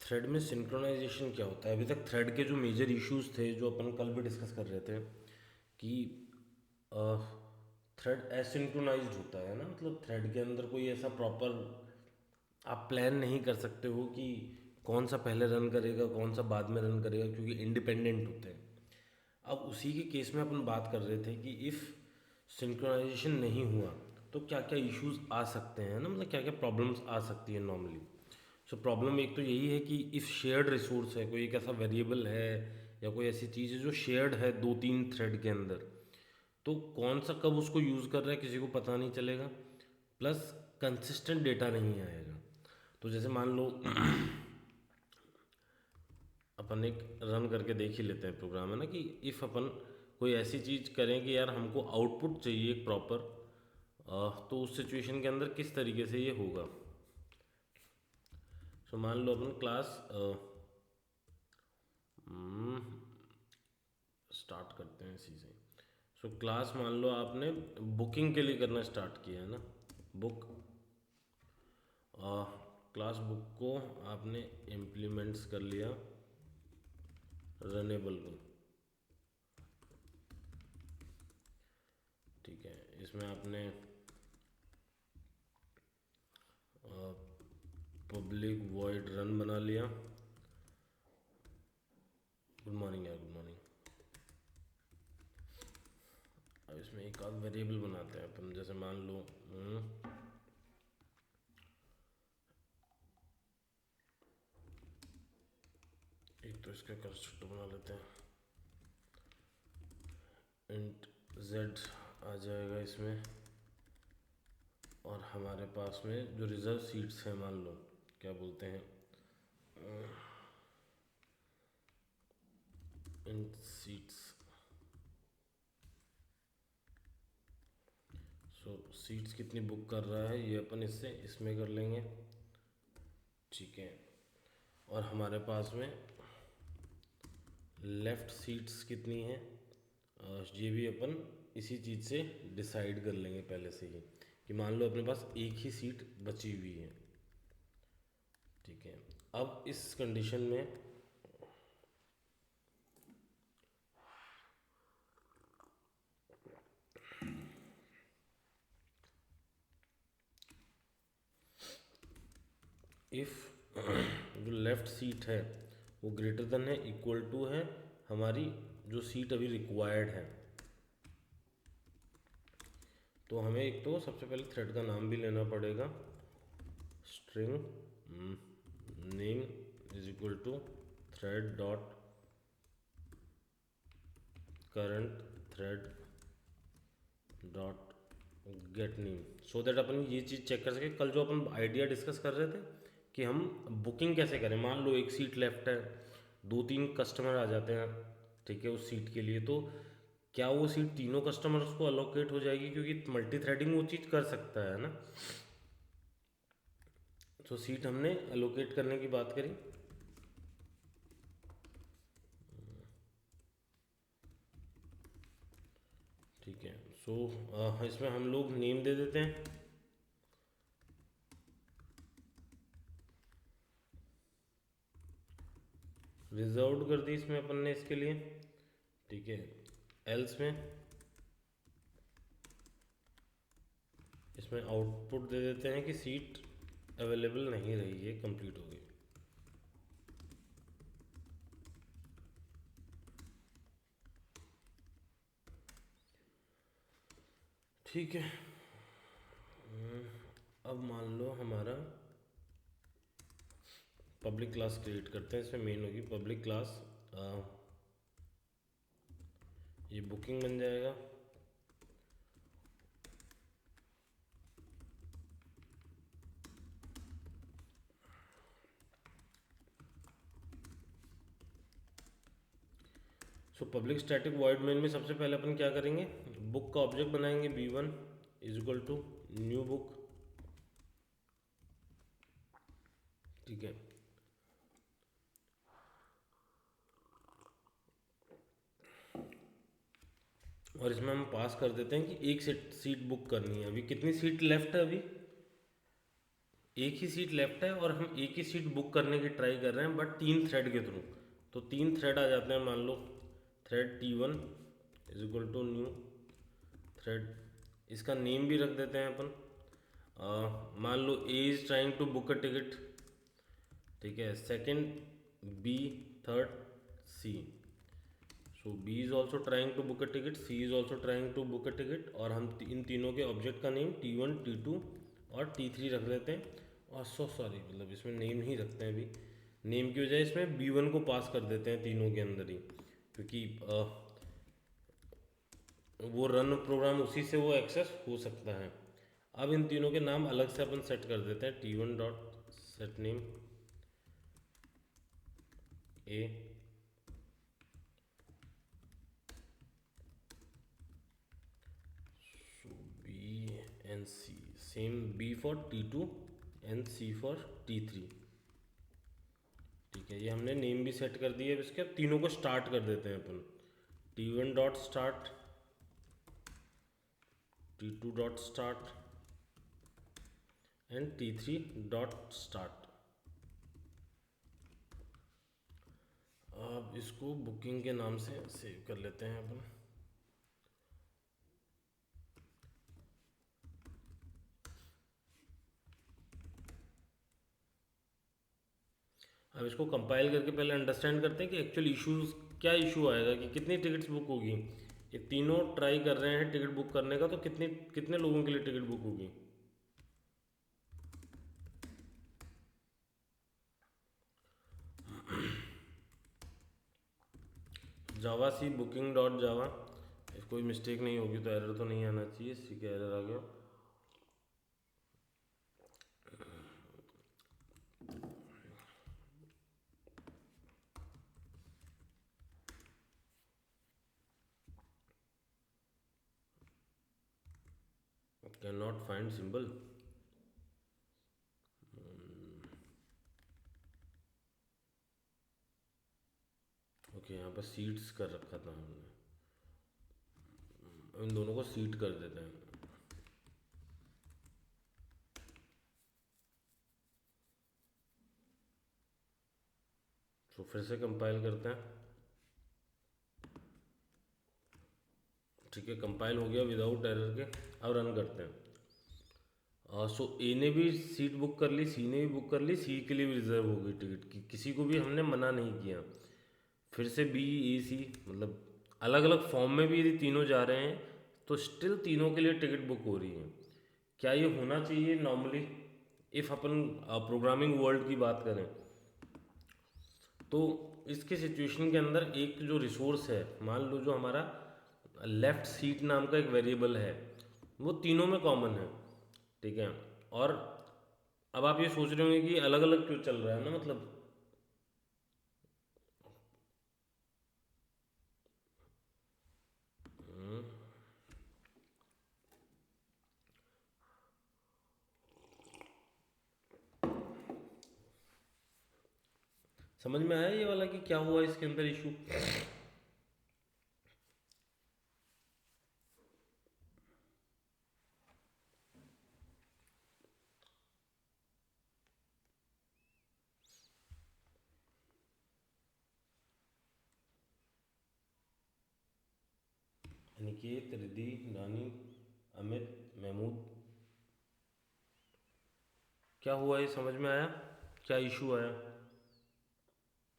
Thread में synchronisation क्या होता है? अभी तक थ्रेड के जो मेजर इश्यूज थे जो अपन कल भी डिस्कस कर रहे थे कि थ्रेड एसिंक्रोनाइज्ड होता है ना, मतलब थ्रेड के अंदर कोई ऐसा प्रॉपर आप प्लान नहीं कर सकते हो कि कौन सा पहले रन करेगा कौन सा बाद में रन करेगा, क्योंकि इंडिपेंडेंट होते हैं। अब उसी के केस में अपन बात कर रहे थे कि इफ़ सिंक्रोनाइजेशन नहीं हुआ तो क्या क्या इश्यूज आ सकते हैं ना, मतलब क्या क्या प्रॉब्लम्स आ सकती है नॉर्मली। सो प्रॉब्लम एक तो यही है कि इफ़ शेयर्ड रिसोर्स है, कोई एक ऐसा वेरिएबल है या कोई ऐसी चीज़ है जो शेयर्ड है दो तीन थ्रेड के अंदर, तो कौन सा कब उसको यूज़ कर रहा है किसी को पता नहीं चलेगा। प्लस कंसिस्टेंट डेटा नहीं आएगा। तो जैसे मान लो अपन एक रन करके देख ही लेते हैं प्रोग्राम, है ना, कि इफ़ अपन कोई ऐसी चीज़ करें कि यार हमको आउटपुट चाहिए एक प्रॉपर, तो उस सिचुएशन के अंदर किस तरीके से ये होगा। सो मान लो अपन क्लास स्टार्ट करते हैं इसी से। सो क्लास मान लो आपने बुकिंग के लिए करना स्टार्ट किया है ना, बुक क्लास बुक को आपने इम्प्लीमेंट्स कर लिया रनेबल को। ठीक है, इसमें आपने पब्लिक वॉइड रन बना लिया। गुड मॉर्निंग यार, गुड मॉर्निंग। अब इसमें एक आध वेरिएबल बनाते हैं अपन, जैसे मान लो एक तो इसका कंस्ट्रक्टर बना लेते हैं, इंट जेड आ जाएगा इसमें। और हमारे पास में जो रिजर्व सीट्स हैं, मान लो क्या बोलते हैं, इंट सीट्स। सो सीट्स कितनी बुक कर रहा है ये अपन इससे इसमें कर लेंगे। ठीक है, और हमारे पास में लेफ़्ट सीट्स कितनी हैं, ये भी अपन इसी चीज़ से डिसाइड कर लेंगे पहले से ही, कि मान लो अपने पास एक ही सीट बची हुई है। ठीक है, अब इस कंडीशन में इफ़ जो लेफ़्ट सीट है वो ग्रेटर देन है इक्वल टू है हमारी जो सीट अभी रिक्वायर्ड है, तो हमें एक तो सबसे पहले थ्रेड का नाम भी लेना पड़ेगा। String name is equal to thread dot current thread dot get name, so that अपन ये चीज़ चेक कर सके। कल जो अपन आइडिया डिस्कस कर रहे थे कि हम बुकिंग कैसे करें, मान लो एक सीट लेफ्ट है, दो तीन कस्टमर आ जाते हैं, ठीक है, उस सीट के लिए, तो क्या वो सीट तीनों कस्टमर्स को अलोकेट हो जाएगी, क्योंकि मल्टी थ्रेडिंग वो चीज़ कर सकता है ना। तो सीट हमने अलोकेट करने की बात करी। ठीक है, सो इसमें हम लोग नेम दे देते हैं, रिजर्व्ड कर दी इसमें अपन ने इसके लिए। ठीक है, एल्स में इसमें आउटपुट दे देते हैं कि सीट अवेलेबल नहीं रही है, कंप्लीट हो गई। ठीक है, अब मान लो हमारा पब्लिक क्लास क्रिएट करते हैं, इसमें मेन होगी पब्लिक क्लास, ये बुकिंग बन जाएगा। So public static void main में सबसे पहले अपन क्या करेंगे, बुक का ऑब्जेक्ट बनाएंगे b1 is equal to new book. ठीक है, और इसमें हम पास कर देते हैं कि एक सीट बुक करनी है। अभी कितनी सीट लेफ्ट है अभी, एक ही सीट लेफ्ट है और हम एक ही सीट बुक करने की ट्राई कर रहे हैं, बट 3 थ्रेड के थ्रू। तो 3 थ्रेड आ जाते हैं, मान लो थ्रेड T1 = न्यू थ्रेड। इसका नेम भी रख देते हैं अपन। मान लो A is trying to book a ticket, ठीक है। Second B, third C। So B is also trying to book a ticket, C is also trying to book a ticket, और हम इन तीनों के ऑब्जेक्ट का नेम T1, T2 और T3 रख देते हैं। और सॉरी, मतलब इसमें नेम ही रखते हैं अभी। नेम की वजह इसमें B1 को पास कर देते हैं तीनों के अंदर ही, क्योंकि वो रन प्रोग्राम उसी से वो एक्सेस हो सकता है। अब इन तीनों के नाम अलग से अपन सेट कर देते हैं। T1.setName A, so B and C, same B for T2 and C for T3, ठीक है। ये हमने नेम भी सेट कर दिए। अब इसके अब तीनों को स्टार्ट कर देते हैं अपन। T1.start, T2.start and T3.start। अब इसको बुकिंग के नाम से सेव कर लेते हैं अपन। अब इसको कंपाइल करके पहले अंडरस्टैंड करते हैं कि एक्चुअल इश्यूज क्या इशू आएगा, कि कितनी टिकट्स बुक होगी। ये तीनों ट्राई कर रहे हैं टिकट बुक करने का, तो कितने कितने लोगों के लिए टिकट बुक होगी। जावा सी बुकिंग डॉट जावा, कोई मिस्टेक नहीं होगी तो एरर तो नहीं आना चाहिए। सी का एरर आ गया। Can not find symbol. Okay, यहाँ पर सीट्स कर रखा था हमने, इन दोनों को सीट कर देते हैं। तो फिर से कंपाइल करते हैं, ठीक है। कंपाइल हो गया विदाउट एरर के। अब रन करते हैं। सो ए ने भी सीट बुक कर ली, सी ने भी बुक कर ली, सी के लिए भी रिजर्व हो गई टिकट की, किसी को भी हमने मना नहीं किया। फिर से बी, ए, सी, मतलब अलग अलग फॉर्म में भी यदि तीनों जा रहे हैं तो स्टिल तीनों के लिए टिकट बुक हो रही है। क्या ये होना चाहिए normally? If upon programming world की बात करें तो इसके सिचुएशन के अंदर एक जो रिसोर्स है, मान लो जो हमारा लेफ्ट सीट नाम का एक वेरिएबल है, वो तीनों में कॉमन है, ठीक है। और अब आप ये सोच रहे होंगे कि अलग अलग क्यों चल रहा है ना, मतलब समझ में आया ये वाला कि क्या हुआ इसके अंदर इशू। अनिकेत, रिद्धि, रानी, अमित, महमूद, क्या हुआ ये समझ में आया? क्या इशू आया?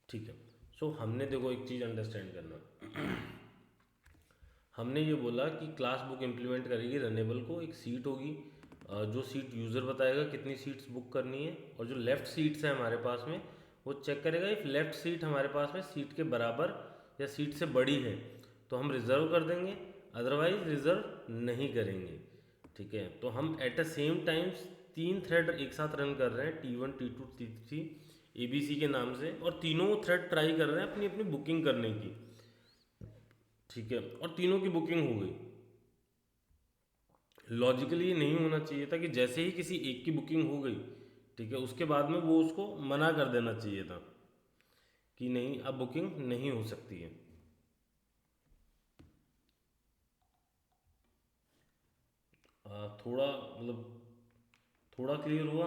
ठीक है। सो हमने देखो एक चीज़ अंडरस्टैंड करना, हमने ये बोला कि क्लास बुक इम्प्लीमेंट करेगी रनेबल को, एक सीट होगी, जो सीट यूज़र बताएगा कितनी सीट्स बुक करनी है, और जो लेफ़्ट सीट्स हैं हमारे पास में वो चेक करेगा इफ़ लेफ़्ट सीट हमारे पास में सीट के बराबर या सीट से बड़ी है तो हम रिज़र्व कर देंगे, अदरवाइज रिज़र्व नहीं करेंगे, ठीक है। तो हम at a same times 3 thread एक साथ रन कर रहे हैं, T1, T2, T3, ABC के नाम से, और तीनों थ्रेड ट्राई कर रहे हैं अपनी अपनी बुकिंग करने की, ठीक है। और तीनों की बुकिंग हो गई। लॉजिकली ये नहीं होना चाहिए था कि जैसे ही किसी एक की बुकिंग हो गई, ठीक है, उसके बाद में वो उसको मना कर देना चाहिए था कि नहीं अब बुकिंग नहीं हो सकती है। थोड़ा मतलब थोड़ा क्लियर हुआ?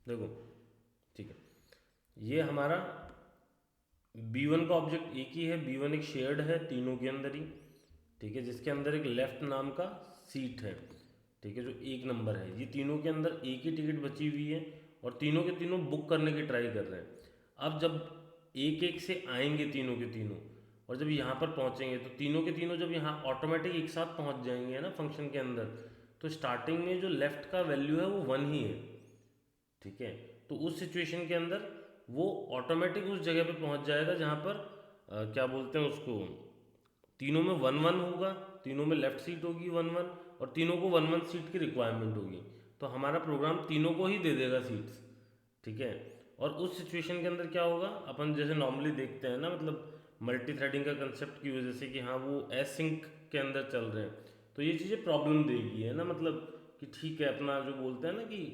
देखो, ठीक है, ये हमारा B1 का ऑब्जेक्ट एक ही है, B1 एक शेयर्ड है तीनों के अंदर ही, ठीक है, जिसके अंदर एक लेफ्ट नाम का सीट है, ठीक है, जो एक नंबर है। ये तीनों के अंदर एक ही टिकट बची हुई है और तीनों के तीनों बुक करने की ट्राई कर रहे हैं। अब जब एक एक से आएंगे तीनों के तीनों, और जब यहाँ पर पहुँचेंगे तो तीनों के तीनों जब यहाँ ऑटोमेटिक एक साथ पहुँच जाएंगे ना फंक्शन के अंदर, तो स्टार्टिंग में जो लेफ्ट का वैल्यू है वो 1 ही है, ठीक है। तो उस सिचुएशन के अंदर वो ऑटोमेटिक उस जगह पे पहुंच जाएगा जहां पर क्या बोलते हैं उसको, तीनों में 1 1 होगा, तीनों में लेफ्ट सीट होगी 1 1, और तीनों को 1 1 सीट की रिक्वायरमेंट होगी। तो हमारा प्रोग्राम तीनों को ही दे देगा सीट्स, ठीक है। और उस सिचुएशन के अंदर क्या होगा, अपन जैसे नॉर्मली देखते हैं ना, मतलब मल्टी थ्रेडिंग का कंसेप्ट की वजह से कि हाँ वो एसिंक के अंदर चल रहे हैं, तो ये चीज़ें प्रॉब्लम देगी, है ना, मतलब कि ठीक है, अपना जो बोलते हैं ना कि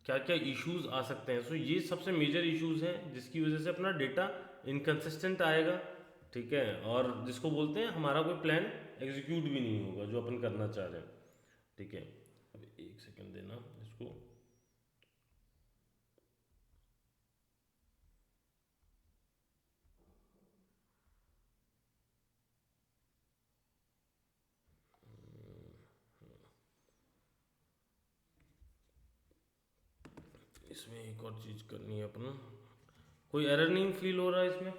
क्या क्या इश्यूज आ सकते हैं। सो ये सबसे मेजर इश्यूज हैं जिसकी वजह से अपना डेटा इनकंसिस्टेंट आएगा, ठीक है, और जिसको बोलते हैं हमारा कोई प्लान एग्जीक्यूट भी नहीं होगा जो अपन करना चाह रहे हैं, ठीक है। अब एक सेकंड देना इसको। इसमें एक और चीज़ करनी है अपन, कोई एरर नहीं फील हो रहा है इसमें।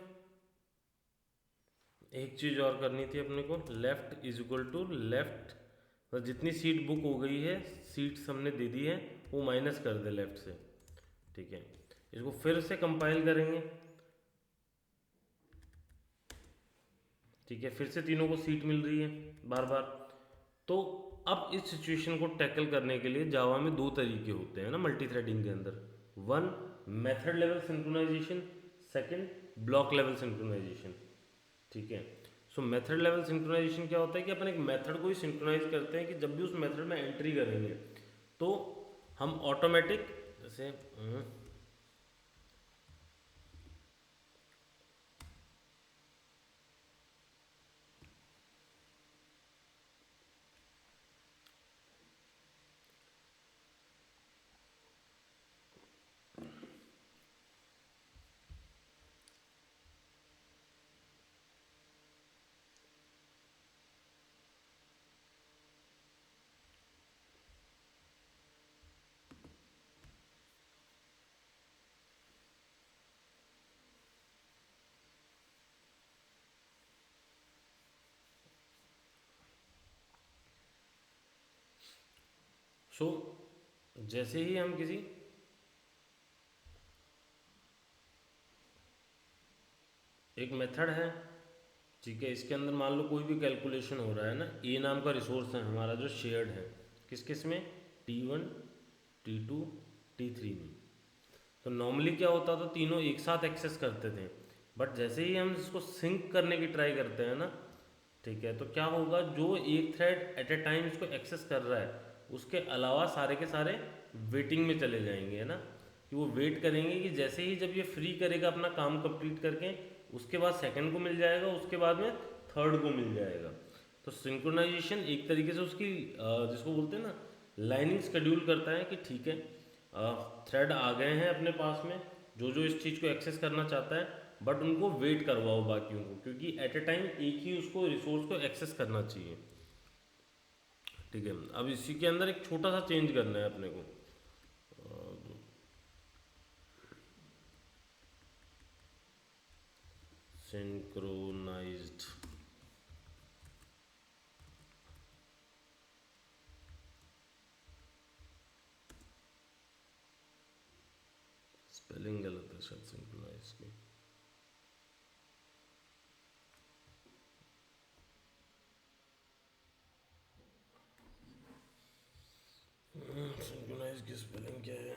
एक चीज़ और करनी थी अपने को, left is equal to left, तो जितनी सीट बुक हो गई है, सीट्स हमने दे दी है, वो माइनस कर दे लेफ्ट से, ठीक है। इसको फिर से कंपाइल करेंगे, ठीक है, फिर से तीनों को सीट मिल रही है बार बार। तो अब इस सिचुएशन को टैकल करने के लिए जावा में दो तरीके होते हैं ना मल्टी थ्रेडिंग के अंदर, one method level synchronisation, second block level synchronisation, ठीक है। सो मेथड लेवल सिंक्रोनाइजेशन क्या होता है कि अपन एक मेथड को ही सिंक्रोनाइज करते हैं कि जब भी उस मेथड में एंट्री करेंगे तो हम ऑटोमेटिक, जैसे सो जैसे ही हम किसी एक मेथड है, ठीक है, इसके अंदर मान लो कोई भी कैलकुलेशन हो रहा है ना, ए नाम का रिसोर्स है हमारा जो शेयर्ड है, किस किस में, T1 T2 T3 में। तो नॉर्मली क्या होता था, तीनों एक साथ एक्सेस करते थे, बट जैसे ही हम इसको सिंक करने की ट्राई करते हैं ना, ठीक है, तो क्या होगा, जो एक थ्रेड एट ए टाइम इसको एक्सेस कर रहा है उसके अलावा सारे के सारे वेटिंग में चले जाएंगे, है ना, कि वो वेट करेंगे कि जैसे ही जब ये फ्री करेगा अपना काम कंप्लीट करके, उसके बाद सेकंड को मिल जाएगा, उसके बाद में थर्ड को मिल जाएगा। तो सिंक्रोनाइजेशन एक तरीके से उसकी जिसको बोलते हैं ना लाइनिंग शेड्यूल करता है कि ठीक है, थ्रेड आ गए हैं अपने पास में जो जो इस चीज़ को एक्सेस करना चाहता है, बट उनको वेट करवाओ बाकियों को, क्योंकि एट ए टाइम एक ही उसको रिसोर्स को एक्सेस करना चाहिए, ठीक है। अब इसी के अंदर एक छोटा सा चेंज करना है अपने को, सिंक्रोनाइज्ड, स्पेलिंग गलत है शायद सिंक्रोनाइज की, सिंक्रोनाइज की स्पेलिंग क्या है,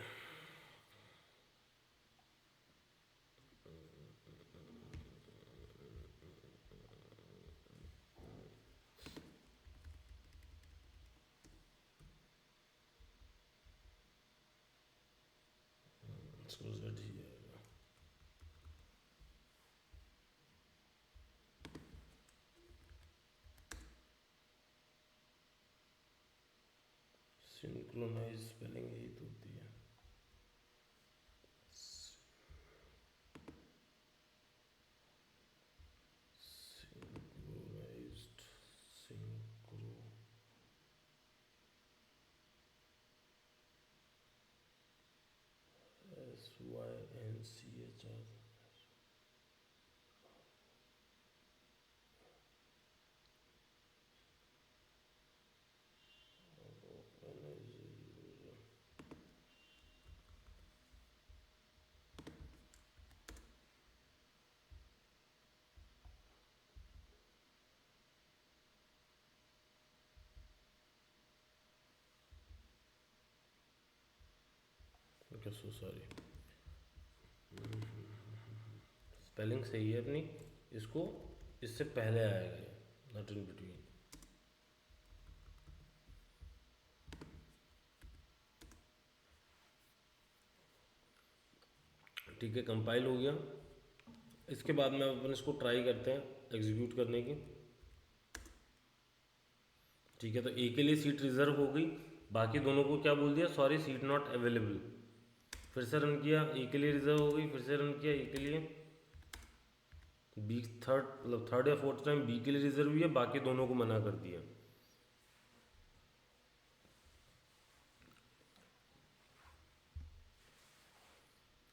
इसको Z ही आएगा। सिंक्रोनाइज स्पेलिंग यही तो होती है। Synchronised, synchro, SYNCHR। Okay, so sorry, spelling सही है अपनी, इसको इससे पहले आएगा ये, नॉट इन बिटवीन। ठीक है, कंपाइल हो गया। इसके बाद में अपन इसको ट्राई करते हैं एग्जीक्यूट करने की। ठीक है, तो ए के लिए सीट रिजर्व हो गई, बाकी दोनों को क्या बोल दिया, सॉरी सीट नॉट अवेलेबल। फिर से रन किया, ए के लिए रिजर्व हो गई, फिर से रन किया ए के लिए, बी थर्ड मतलब थर्ड या फोर्थ टाइम बी के लिए रिजर्व हुई है, बाकी दोनों को मना कर दिया।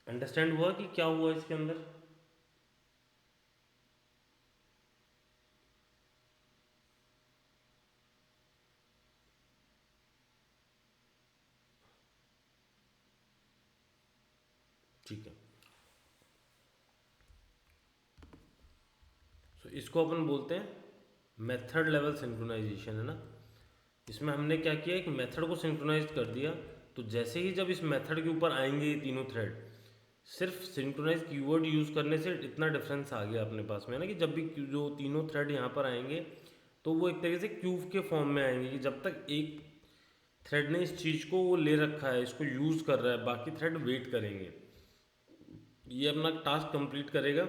अंडरस्टैंड हुआ कि क्या हुआ इसके अंदर? ठीक है, तो इसको अपन बोलते हैं मेथड लेवल सिंक्रोनाइजेशन, है ना। इसमें हमने क्या किया, एक मेथड को सिंक्रोनाइज कर दिया, तो जैसे ही जब इस मेथड के ऊपर आएंगे ये तीनों थ्रेड, सिर्फ सिंक्रोनाइज कीवर्ड यूज़ करने से इतना डिफरेंस आ गया अपने पास में, है ना, कि जब भी जो तीनों थ्रेड यहाँ पर आएंगे तो वो एक तरीके से क्यूब के फॉर्म में आएंगे, कि जब तक एक थ्रेड ने इस चीज़ को वो ले रखा है, इसको यूज़ कर रहा है, बाकी थ्रेड वेट करेंगे, ये अपना टास्क कंप्लीट करेगा,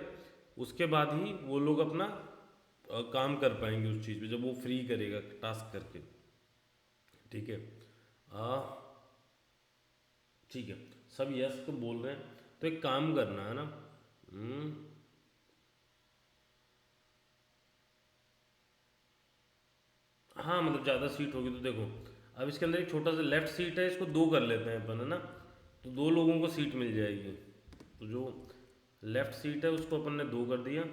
उसके बाद ही वो लोग अपना काम कर पाएंगे उस चीज़ पे, जब वो फ्री करेगा टास्क करके। ठीक है, आ, ठीक है, सब यस तो बोल रहे हैं, तो एक काम करना है ना। हम्म, हाँ मतलब ज़्यादा सीट होगी तो देखो, अब इसके अंदर एक छोटा सा लेफ्ट सीट है, इसको दो कर लेते हैं अपन, है ना, तो दो लोगों को सीट मिल जाएगी। तो जो लेफ्ट सीट है उसको अपन ने दो कर दिया,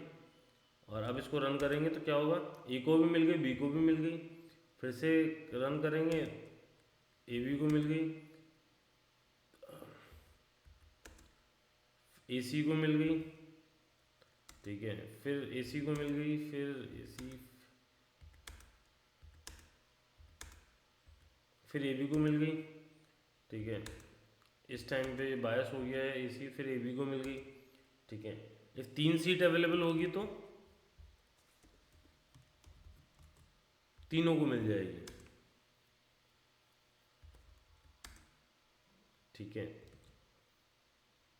और अब इसको रन करेंगे तो क्या होगा, ए को भी मिल गई, बी को भी मिल गई, फिर से रन करेंगे, ए बी को मिल गई, ए सी को मिल गई, ठीक है, फिर ए सी को मिल गई, फिर ए सी, फिर ए बी को मिल गई। ठीक है, इस टाइम पे बायस हो गया है ए सी, फिर ए बी को मिल गई। ठीक है, इफ तीन सीट अवेलेबल होगी तो तीनों को मिल जाएगी। ठीक है,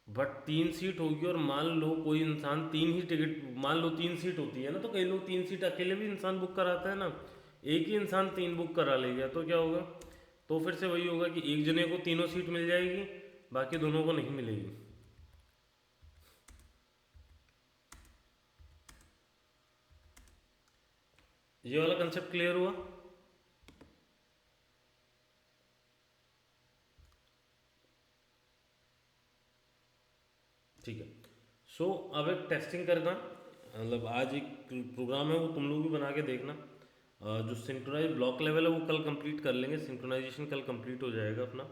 बट तीन सीट होगी, और मान लो कोई इंसान तीन ही टिकट, मान लो तीन सीट होती है ना, तो कई लोग तीन सीट अकेले भी इंसान बुक कराता है ना, एक ही इंसान तीन बुक करा ले गया तो क्या होगा, तो फिर से वही होगा कि एक जने को तीनों सीट मिल जाएगी, बाकी दोनों को नहीं मिलेगी। ये वाला कंसेप्ट क्लियर हुआ? ठीक है, सो अब एक टेस्टिंग करना, मतलब आज एक प्रोग्राम है वो तुम लोग भी बना के देखना। जो सिंक्रोनाइज ब्लॉक लेवल है वो कल कंप्लीट कर लेंगे, सिंक्रोनाइजेशन कल कंप्लीट हो जाएगा अपना।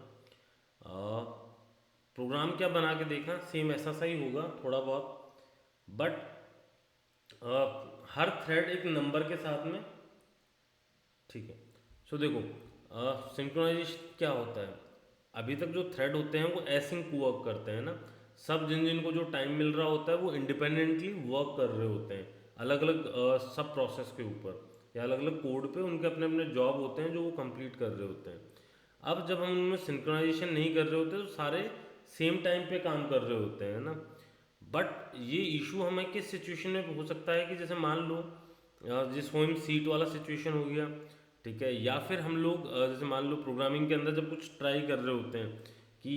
प्रोग्राम क्या बना के देखना, सेम ऐसा सा ही होगा थोड़ा बहुत, बट हर थ्रेड एक नंबर के साथ में। ठीक है, सो देखो सिंक्रोनाइजेशन क्या होता है, अभी तक जो थ्रेड होते हैं वो एसिंक वर्क करते हैं ना, सब जिन जिनको जो टाइम मिल रहा होता है वो इंडिपेंडेंटली वर्क कर रहे होते हैं, अलग अलग सब प्रोसेस के ऊपर या अलग अलग कोड पे, उनके अपने अपने जॉब होते हैं जो वो कंप्लीट कर रहे होते हैं। अब जब हम उनमें सिंक्रोनाइजेशन नहीं कर रहे होते तो सारे सेम टाइम पे काम कर रहे होते हैं ना, बट ये इशू हमें किस सिचुएशन में हो सकता है कि जैसे मान लो जिस होम सीट वाला सिचुएशन हो गया, ठीक है। या फिर हम लोग जैसे मान लो प्रोग्रामिंग के अंदर जब कुछ ट्राई कर रहे होते हैं कि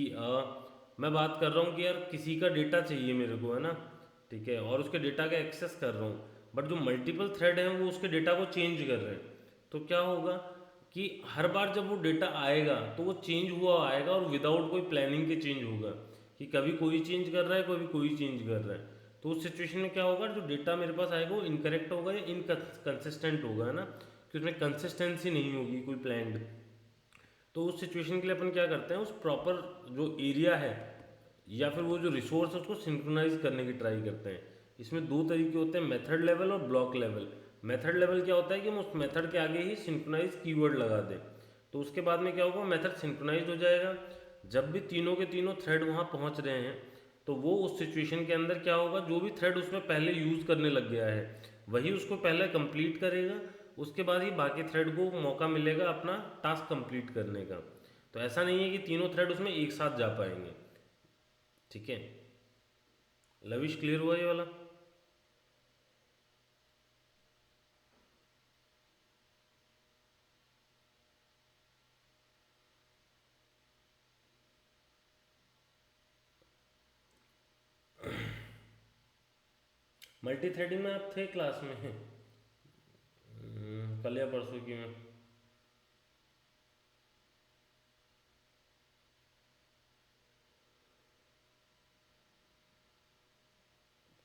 मैं बात कर रहा हूँ कि यार किसी का डेटा चाहिए मेरे को, है ना, ठीक है, और उसके डेटा का एक्सेस कर रहा हूँ, बट जो मल्टीपल थ्रेड हैं वो उसके डेटा को चेंज कर रहे हैं। तो क्या होगा कि हर बार जब वो डेटा आएगा तो वो चेंज हुआ आएगा और विदाउट कोई प्लानिंग के चेंज होगा, कि कभी कोई चेंज कर रहा है, कभी कोई चेंज कर रहा है। तो उस सिचुएशन में क्या होगा, जो डेटा मेरे पास आएगा वो इनकरेक्ट होगा या इनकंसिस्टेंट होगा, है ना, कि उसमें कंसिस्टेंसी नहीं होगी कोई प्लान्ड। तो उस सिचुएशन के लिए अपन क्या करते हैं, उस प्रॉपर जो एरिया है या फिर वो जो रिसोर्स है उसको सिंक्रोनाइज करने की ट्राई करते हैं। इसमें दो तरीके होते हैं, मेथड लेवल और ब्लॉक लेवल। मेथड लेवल क्या होता है कि हम उस मेथड के आगे ही सिंक्रोनाइज कीवर्ड लगा दें, तो उसके बाद में क्या होगा, मेथड सिंक्रोनाइज हो जाएगा। जब भी तीनों के तीनों थ्रेड वहाँ पहुँच रहे हैं तो वो उस सिचुएशन के अंदर क्या होगा, जो भी थ्रेड उसमें पहले यूज़ करने लग गया है वही उसको पहले कंप्लीट करेगा, उसके बाद ही बाकी थ्रेड को मौका मिलेगा अपना टास्क कंप्लीट करने का। तो ऐसा नहीं है कि तीनों थ्रेड उसमें एक साथ जा पाएंगे। ठीक है, लविश क्लियर हुआ ये वाला? मल्टी थ्रेडिंग में आप थे क्लास में? कल या परसों की में?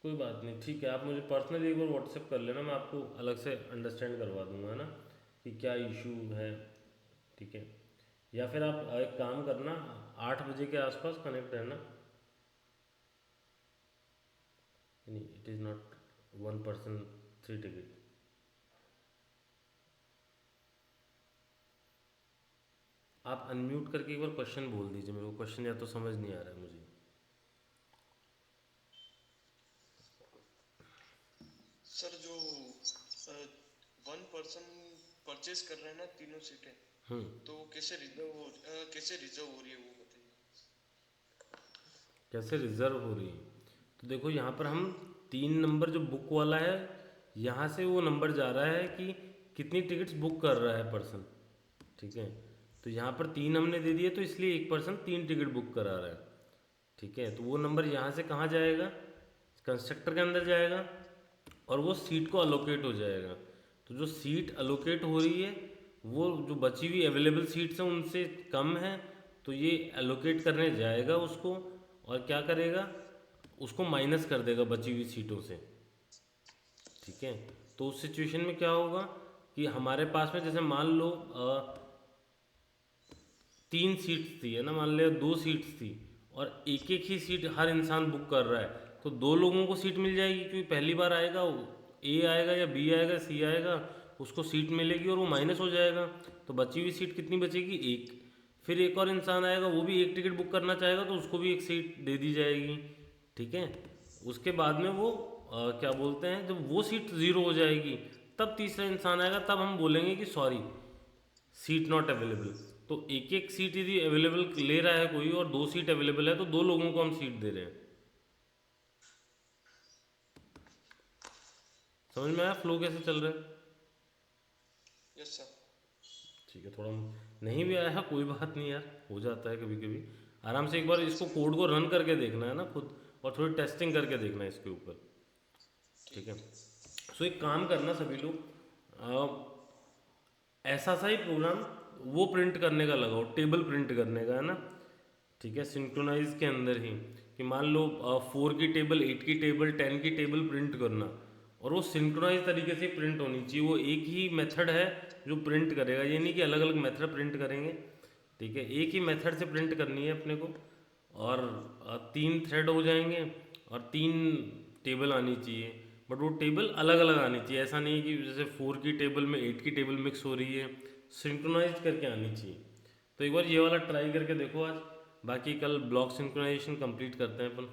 कोई बात नहीं, ठीक है, आप मुझे पर्सनली एक बार व्हाट्सएप कर लेना, मैं आपको अलग से अंडरस्टैंड करवा दूंगा, है ना, कि क्या इशू है। ठीक है, या फिर आप एक काम करना, 8 बजे के आसपास कनेक्ट रहना। नहीं, it is not 1 person 3 ticket. आप अनम्यूट करके एक बार क्वेश्चन बोल दीजिए मेरे को, क्वेश्चन या तो समझ नहीं आ रहा है मुझे। सर जो 1 पर्सन परचेज कर रहे हैं ना तीनों सीटें, हम्म। तो वो कैसे रिजर्व हो रही है वो बताइए। कैसे रिजर्व हो रही है? तो देखो यहाँ पर हम 3 नंबर जो बुक वाला है, यहाँ से वो नंबर जा रहा है कि कितनी टिकट्स बुक कर रहा है पर्सन। ठीक है, तो यहाँ पर 3 हमने दे दिए तो इसलिए एक पर्सन 3 टिकट बुक करा रहा है। ठीक है, तो वो नंबर यहाँ से कहाँ जाएगा, कंस्ट्रक्टर के अंदर जाएगा और वो सीट को अलोकेट हो जाएगा। तो जो सीट अलोकेट हो रही है वो जो बची हुई अवेलेबल सीट्स हैं उनसे कम है, तो ये अलोकेट करने जाएगा उसको, और क्या करेगा, उसको माइनस कर देगा बची हुई सीटों से। ठीक है, तो उस सिचुएशन में क्या होगा कि हमारे पास में जैसे मान लो 3 सीट्स थी, है ना, मान लिया 2 सीट्स थी, और एक एक ही सीट हर इंसान बुक कर रहा है, तो 2 लोगों को सीट मिल जाएगी, क्योंकि पहली बार आएगा ए आएगा या बी आएगा सी आएगा, उसको सीट मिलेगी और वो माइनस हो जाएगा। तो बची हुई सीट कितनी बचेगी, एक। फिर एक और इंसान आएगा, वो भी एक टिकट बुक करना चाहेगा, तो उसको भी एक सीट दे दी जाएगी। ठीक है, उसके बाद में वो क्या बोलते हैं, जब वो सीट ज़ीरो हो जाएगी तब तीसरा इंसान आएगा, तब हम बोलेंगे कि सॉरी, सीट नॉट अवेलेबल। तो एक एक सीट यदि अवेलेबल ले रहा है कोई और 2 सीट अवेलेबल है तो 2 लोगों को हम सीट दे रहे हैं। समझ में आया फ्लो कैसे चल रहा है? Yes sir. ठीक है, थोड़ा नहीं भी आया कोई बात नहीं यार, हो जाता है कभी कभी। आराम से एक बार इसको इसमें कोड को रन करके देखना है ना खुद, और थोड़ी टेस्टिंग करके देखना है इसके ऊपर। ठीक है, ठीक है। सो एक काम करना सभी लोग, ऐसा सा ही प्रोग्राम वो प्रिंट करने का लगाओ, टेबल प्रिंट करने का, है ना। ठीक है, सिंक्रोनाइज के अंदर ही, कि मान लो 4 की टेबल, 8 की टेबल, 10 की टेबल प्रिंट करना, और वो सिंक्रोनाइज तरीके से प्रिंट होनी चाहिए। वो एक ही मेथड है जो प्रिंट करेगा, ये नहीं कि अलग अलग मेथड प्रिंट करेंगे। ठीक है, एक ही मेथड से प्रिंट करनी है अपने को, और 3 थ्रेड हो जाएंगे और 3 टेबल आनी चाहिए, बट वो टेबल अलग अलग आनी चाहिए। ऐसा नहीं है कि जैसे 4 की टेबल में 8 की टेबल मिक्स हो रही है, सिंक्रोनाइज करके आनी चाहिए। तो एक बार ये वाला ट्राई करके देखो आज, बाकी कल ब्लॉक सिंक्रोनाइजेशन कंप्लीट करते हैं अपन।